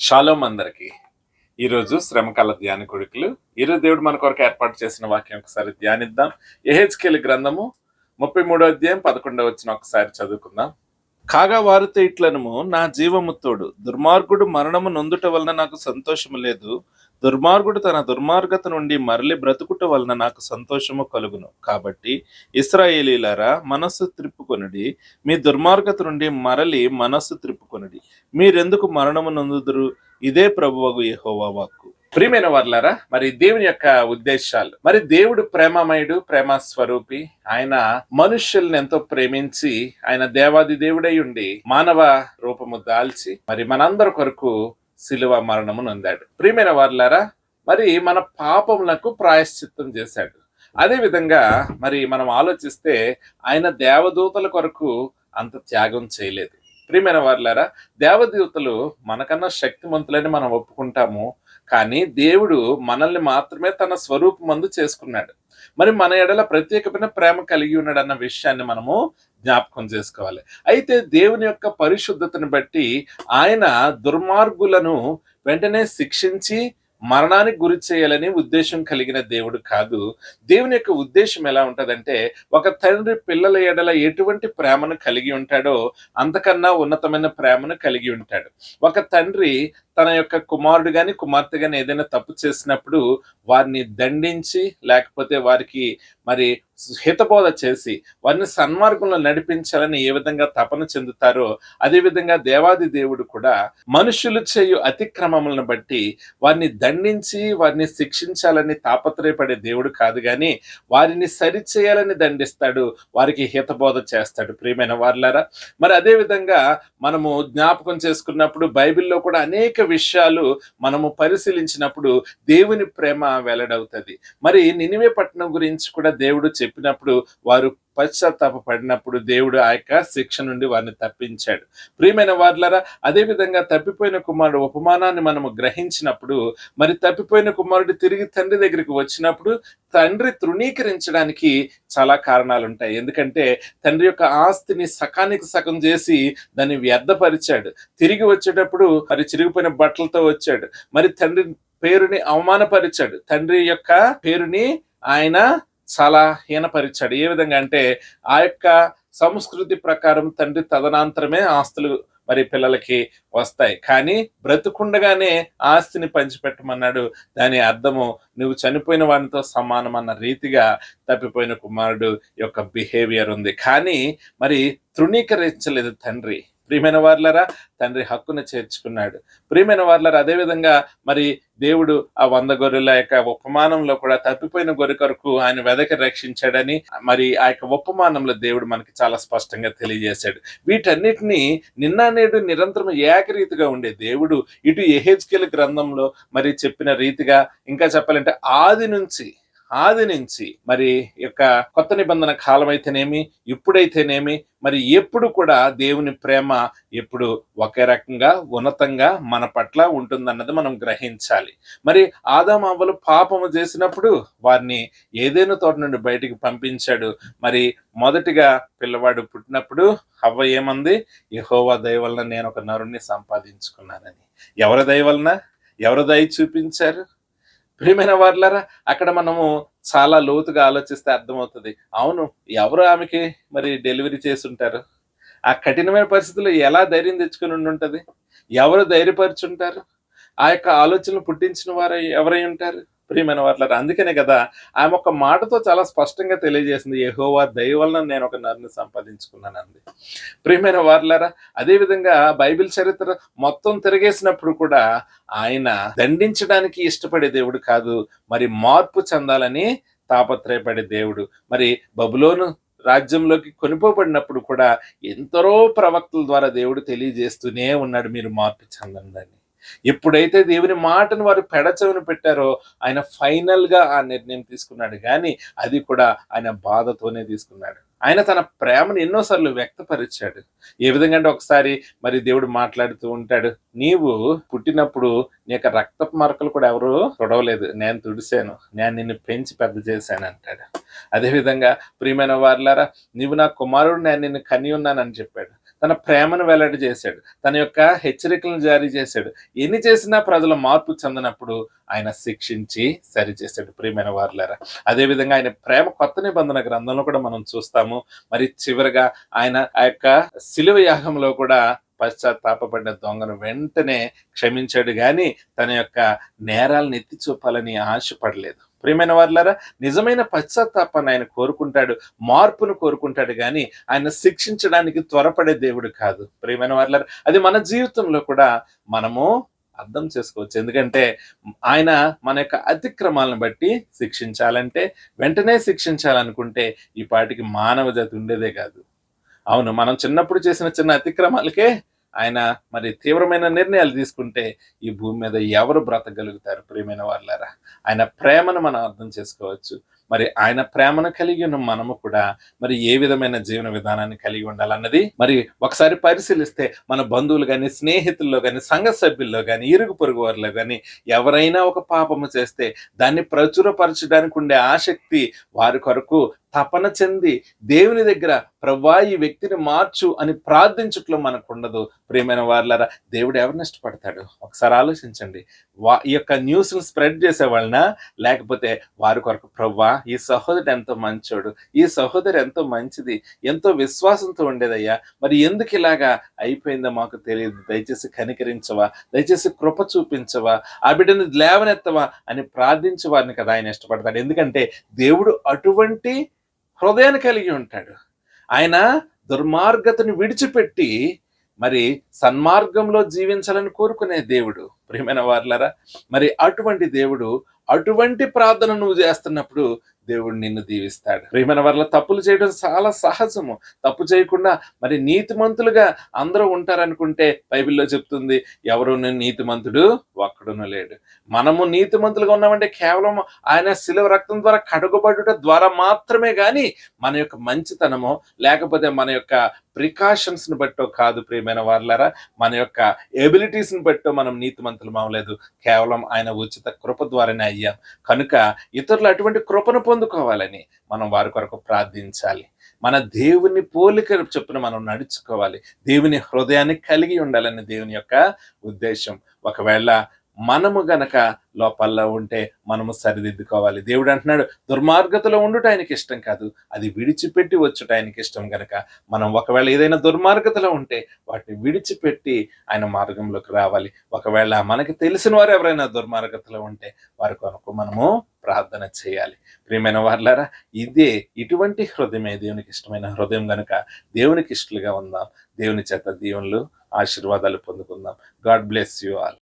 Shalom అందరికి. ఈరోజు శ్రమకాల ధ్యాన కొడుకులు. ఈరోజు దేవుడు మన కొరకు ఏర్పాటు చేసిన వాక్యం ఒకసారి ధ్యానిద్దాం. యెహెజ్కేలు గ్రంథము 33వ అధ్యాయం 11వ వచనం ఒకసారి చదువుకుందాం. కాగా వారితో ఇట్లనము, నా జీవము తోడు, దుర్మార్గుడు మరణము నొందుట వలన నాకు సంతోషము లేదు, దుర్మార్గుడు తన దుర్మార్గత నుండి మరలి బ్రతుకుట వలన నాకు సంతోషము కలుగును. కాబట్టి ఇశ్రాయేలీలారా, మనస్సు త్రిప్పుకొనుడి, మీ దుర్మార్గత నుండి మరలి మనస్సు త్రిప్పుకొనుడి, మీరెందుకు మరణము నొందుదురు? ఇదే ప్రభువగు యెహోవా వాక్కు. ప్రియమైన వారులారా, మరి దేవుని యొక్క ఉద్దేశాలు, మరి దేవుడు ప్రేమమయుడు, ప్రేమ స్వరూపి. ఆయన మనుష్యుల్ని ఎంతో ప్రేమించి, ఆయన దేవాది దేవుడై ఉండి మానవ రూపము దాల్చి మరి మనందరి కొరకు శిలువ మరణము నొందాడు. ప్రియమైన వారులారా, మరి మన పాపములకు ప్రాయశ్చిత్తం చేశాడు. అదే విధంగా మరి మనం ఆలోచిస్తే ఆయన దేవదూతల కొరకు అంత త్యాగం చేయలేదు. ప్రియమైన వారులారా, దేవదూతలు మనకన్నా శక్తిమంతులని మనం ఒప్పుకుంటాము, కానీ దేవుడు మనల్ని మాత్రమే తన స్వరూపమందు చేసుకున్నాడు. మరి మన ఎడల ప్రత్యేకమైన ప్రేమ కలిగి ఉన్నాడు అన్న విషయాన్ని మనము జ్ఞాపకం చేసుకోవాలి. అయితే దేవుని యొక్క పరిశుద్ధతను బట్టి ఆయన దుర్మార్గులను వెంటనే శిక్షించి మరణానికి గురి చేయాలని ఉద్దేశం కలిగిన దేవుడు కాదు. దేవుని యొక్క ఉద్దేశం ఎలా ఉంటదంటే, ఒక తండ్రి పిల్లల ఎడల ఎటువంటి ప్రేమను కలిగి ఉంటాడో అంతకన్నా ఉన్నతమైన ప్రేమను కలిగి ఉంటాడు. ఒక తండ్రి తన యొక్క కుమారుడు గాని కుమార్తె గాని ఏదైనా తప్పు చేసినప్పుడు వారిని దండించి, లేకపోతే వారికి మరి హితబోధ చేసి వారిని సన్మార్గంలో నడిపించాలని ఏ విధంగా తపన చెందుతారో, అదే విధంగా దేవాది దేవుడు కూడా మనుషులు చేయు అతిక్రమములను బట్టి వారిని దండించి వారిని శిక్షించాలని తాపత్రయపడే దేవుడు కాదు, గాని వారిని సరిచేయాలని దండిస్తాడు, వారికి హితబోధ చేస్తాడు. ప్రియమైన వారులారా, మరి అదే విధంగా మనము జ్ఞాపకం చేసుకున్నప్పుడు బైబిల్లో కూడా అనేక విషయాలు మనము పరిశీలించినప్పుడు దేవుని ప్రేమ వెల్లడవుతుంది. మరి నినివే పట్టణం గురించి కూడా దేవుడు చెప్పినప్పుడు వారు పశ్చాత్తాప పడినప్పుడు దేవుడు ఆ యొక్క శిక్ష నుండి వారిని తప్పించాడు. ప్రియమైన వారులారా, అదే విధంగా తప్పిపోయిన కుమారుడు ఉపమానాన్ని మనము గ్రహించినప్పుడు, మరి తప్పిపోయిన కుమారుడు తిరిగి తండ్రి దగ్గరికి వచ్చినప్పుడు తండ్రి తృణీకరించడానికి చాలా కారణాలు ఉంటాయి. ఎందుకంటే తండ్రి యొక్క ఆస్తిని సకానికి సగం చేసి దాన్ని వ్యర్థపరిచాడు. తిరిగి వచ్చేటప్పుడు మరి చిరిగిపోయిన బట్టలతో వచ్చాడు. మరి తండ్రి పేరుని అవమానపరిచాడు. తండ్రి యొక్క పేరుని ఆయన చాలా హీనపరిచాడు. ఏ విధంగా అంటే, ఆ యొక్క సంస్కృతి ప్రకారం తండ్రి తదనంతరమే ఆస్తులు మరి పిల్లలకి వస్తాయి, కానీ బ్రతుకుండగానే ఆస్తిని పంచిపెట్టమన్నాడు. దాని అర్థము నువ్వు చనిపోయిన వానితో సమానం అన్న రీతిగా తప్పిపోయిన కుమారుడు యొక్క బిహేవియర్ ఉంది. కానీ మరి తృణీకరించలేదు తండ్రి. ప్రియమైన వారులారా, తండ్రి హక్కును చేర్చుకున్నాడు. ప్రియమైన వారులారా, అదేవిధంగా మరి దేవుడు ఆ 100 గొర్రెల యొక్క ఉపమానంలో కూడా తప్పిపోయిన గొర్రె కొరకు ఆయన వెదకి రక్షించాడని మరి ఆ యొక్క ఉపమానంలో దేవుడు మనకి చాలా స్పష్టంగా తెలియజేశాడు. వీటన్నిటినీ నిన్న నేడు నిరంతరం ఏకరీతిగా ఉండే దేవుడు ఇటు యెహెజ్కేలు గ్రంథంలో మరి చెప్పిన రీతిగా, ఇంకా చెప్పాలంటే ఆది నుంచి మరి యొక్క కొత్త నిబంధన కాలం అయితేనేమి, ఇప్పుడైతేనేమి, మరి ఎప్పుడు కూడా దేవుని ప్రేమ ఎప్పుడు ఒకే రకంగా ఉన్నతంగా మన పట్ల ఉంటుందన్నది మనం గ్రహించాలి. మరి ఆదాము అవ్వలు పాపము చేసినప్పుడు వారిని ఏదైనా తోట నుండి బయటికి పంపించాడు. మరి మొదటిగా పిల్లవాడు పుట్టినప్పుడు హవ్వ ఏమంది? యెహోవా దయ వలన నేను ఒక నరుణ్ణి సంపాదించుకున్నానని. ఎవరి దయ వలన? ఎవరి దయ చూపించారు? ప్రియమైన వారులారా, అక్కడ మనము చాలా లోతుగా ఆలోచిస్తే అర్థమవుతుంది. అవును, ఎవరు ఆమెకి మరి డెలివరీ చేసి ఉంటారు? ఆ కఠినమైన పరిస్థితుల్లో ఎలా ధైర్యం తెచ్చుకుని ఉండుంటది? ఎవరు ధైర్యపరుచుంటారు? ఆ యొక్క ఆలోచనలు పుట్టించిన వారు ఎవరై ఉంటారు? ప్రియమైన వారులారా, అందుకనే కదా ఆమె ఒక మాటతో చాలా స్పష్టంగా తెలియజేసింది, యెహోవా దయ వలన నేను ఒక నరుని సంపాదించుకున్నాను అంది. ప్రియమైన వారులారా, అదే విధంగా బైబిల్ చరిత్ర మొత్తం తిరిగేసినప్పుడు కూడా ఆయన దండించడానికి ఇష్టపడే దేవుడు కాదు, మరి మార్పు చెందాలని తాపత్రయపడే దేవుడు. మరి బబులోను రాజ్యంలోకి కొనిపోబడినప్పుడు కూడా ఎందరో ప్రవక్తల ద్వారా దేవుడు తెలియజేస్తూనే ఉన్నాడు, మీరు మార్పు చెందండి అని. ఎప్పుడైతే దేవుని మాటను వారు పెడచెవిన పెట్టారో ఆయన ఫైనల్ గా ఆ నిర్ణయం తీసుకున్నాడు, కానీ అది కూడా ఆయన బాధతోనే తీసుకున్నాడు. ఆయన తన ప్రేమను ఎన్నోసార్లు వ్యక్తపరిచాడు. ఏ విధంగా అంటే, ఒకసారి మరి దేవుడు మాట్లాడుతూ ఉంటాడు, నీవు పుట్టినప్పుడు నీ యొక్క రక్తపు మరకలు కూడా ఎవరు తొడవలేదు, నేను తుడిశాను, నేను నిన్ను పెంచి పెద్ద చేశాను అంటాడు. అదేవిధంగా ప్రియమైన వారులారా, నీవు నా కుమారుడు, నేను నిన్ను కని ఉన్నానని చెప్పాడు. తన ప్రేమను వెల్లడి చేశాడు, తన యొక్క హెచ్చరికలను జారీ చేశాడు. ఎన్ని చేసినా ప్రజలు మార్పు చెందినప్పుడు ఆయన శిక్షించి సరిచేశాడు. ప్రియమైన వారులారా, అదేవిధంగా ఆయన ప్రేమ కొత్త నిబంధన గ్రంథంలో కూడా మనం చూస్తాము. మరి చివరిగా ఆయన ఆ యొక్క శిలువ యాగంలో కూడా పశ్చాత్తాపడిన దొంగను వెంటనే క్షమించాడు, గాని తన యొక్క నేరాలను ఎత్తి చూపాలని ఆశపడలేదు. ప్రియమైన వారులారా, నిజమైన పశ్చాత్తాపాన్ని ఆయన కోరుకుంటాడు, మార్పును కోరుకుంటాడు, గాని ఆయన శిక్షించడానికి త్వరపడే దేవుడు కాదు. ప్రియమైన వారులారా, అది మన జీవితంలో కూడా మనము అర్థం చేసుకోవచ్చు. ఎందుకంటే ఆయన మన యొక్క అతిక్రమాలను బట్టి శిక్షించాలంటే, వెంటనే శిక్షించాలనుకుంటే ఈ పాటికి మానవ జాతి ఉండేదే కాదు. అవును, మనం చిన్నప్పుడు చేసిన చిన్న అతిక్రమాలకే ఆయన మరి తీవ్రమైన నిర్ణయాలు తీసుకుంటే ఈ భూమి మీద ఎవరు బ్రతకగలుగుతారు? ప్రియమైన వాళ్ళారా, ఆయన ప్రేమను మనం అర్థం చేసుకోవచ్చు. మరి ఆయన ప్రేమను కలిగి ఉన్న మనము కూడా మరి ఏ విధమైన జీవన విధానాన్ని కలిగి ఉండాలన్నది మరి ఒకసారి పరిశీలిస్తే మన బంధువులు కానీ, స్నేహితుల్లో కానీ, సంఘ సభ్యుల్లో కానీ, ఇరుగు పొరుగు వారిలో కానీ ఎవరైనా ఒక పాపము చేస్తే దాన్ని ప్రచురపరచడానికి ఉండే ఆసక్తి వారి కొరకు తపన చెంది దేవుని దగ్గర ప్రభువా ఈ వ్యక్తిని మార్చు అని ప్రార్థించట్లో మనకు ఉండదు. ప్రియమైన వారులారా, దేవుడు ఎవరిని ఇష్టపడతాడు? ఒకసారి ఆలోచించండి. ఈ యొక్క న్యూస్ ను స్ప్రెడ్ చేసే వాళ్ళన, లేకపోతే వారి కొరకు ప్రభువా ఈ సహోదరుడు ఎంతో మంచోడు, ఈ సహోదరు ఎంతో మంచిది, ఎంతో విశ్వాసంతో ఉండేదయ్యా, మరి ఎందుకు ఇలాగా అయిపోయిందో మాకు తెలియదు, దయచేసి కనికరించవా, దయచేసి కృప చూపించవా, ఆ బిడ్డని లేవనెత్తవా అని ప్రార్థించే వారిని కదా ఆయన ఇష్టపడతాడు. ఎందుకంటే దేవుడు అటువంటి హృదయాన్ని కలిగి ఉంటాడు. ఆయన దుర్మార్గతను విడిచిపెట్టి మరి సన్మార్గంలో జీవించాలని కోరుకునే దేవుడు. ప్రియమైన వారులారా, మరి అటువంటి దేవుడు, అటువంటి ప్రార్థన నువ్వు చేస్తున్నప్పుడు దేవుడు నిన్ను దీవిస్తాడు. ప్రియమైన వారుల, తప్పులు చేయడం చాలా సహజము. తప్పు చేయకుండా మరి నీతిమంతులుగా అందరూ ఉంటారనుకుంటే బైబిల్లో చెప్తుంది, ఎవరు నీతిమంతుడు ఒక్కడును లేడు. మనము నీతిమంతులుగా ఉన్నామంటే కేవలం ఆయన శిలువ రక్తం ద్వారా కడుగబడుట ద్వారా మాత్రమే, గాని మన యొక్క మంచితనమో లేకపోతే మన యొక్క ప్రికాషన్స్ ని బట్టో కాదు. ప్రియమైన వారులారా, మన యొక్క ఎబిలిటీస్ ని బట్టో మనం నీతిమంతులు అవ్వలేదు, కేవలం ఆయన ఉచిత కృప ద్వారానే అయ్యాం. కనుక ఇతరులు అటువంటి కృపను పొందుకోవాలని మనం వారి కొరకు ప్రార్థించాలి. మన దేవుని పోలిక చొప్పున మనం నడుచుకోవాలి. దేవుని హృదయాన్ని కలిగి ఉండాలని దేవుని యొక్క ఉద్దేశం. ఒకవేళ మనము గనక లోపల్లో ఉంటే మనము సరిదిద్దుకోవాలి. దేవుడు అంటున్నాడు, దుర్మార్గతలో ఉండుట ఆయనకి ఇష్టం కాదు, అది విడిచిపెట్టి వచ్చుట ఆయనకి ఇష్టం. గనక మనం ఒకవేళ ఏదైనా దుర్మార్గతలో ఉంటే వాటిని విడిచిపెట్టి ఆయన మార్గంలోకి రావాలి. ఒకవేళ మనకి తెలిసిన వారు ఎవరైనా దుర్మార్గతలో ఉంటే వారి కొరకు మనము ప్రార్థన చేయాలి. ప్రియమైన వారులారా, ఇటువంటి హృదయమే దేవునికి ఇష్టమైన హృదయం. గనుక దేవునికి ఇష్టలుగా ఉందాం. దేవుని చేత దీవెనలు, ఆశీర్వాదాలు పొందుకుందాం. God bless you all.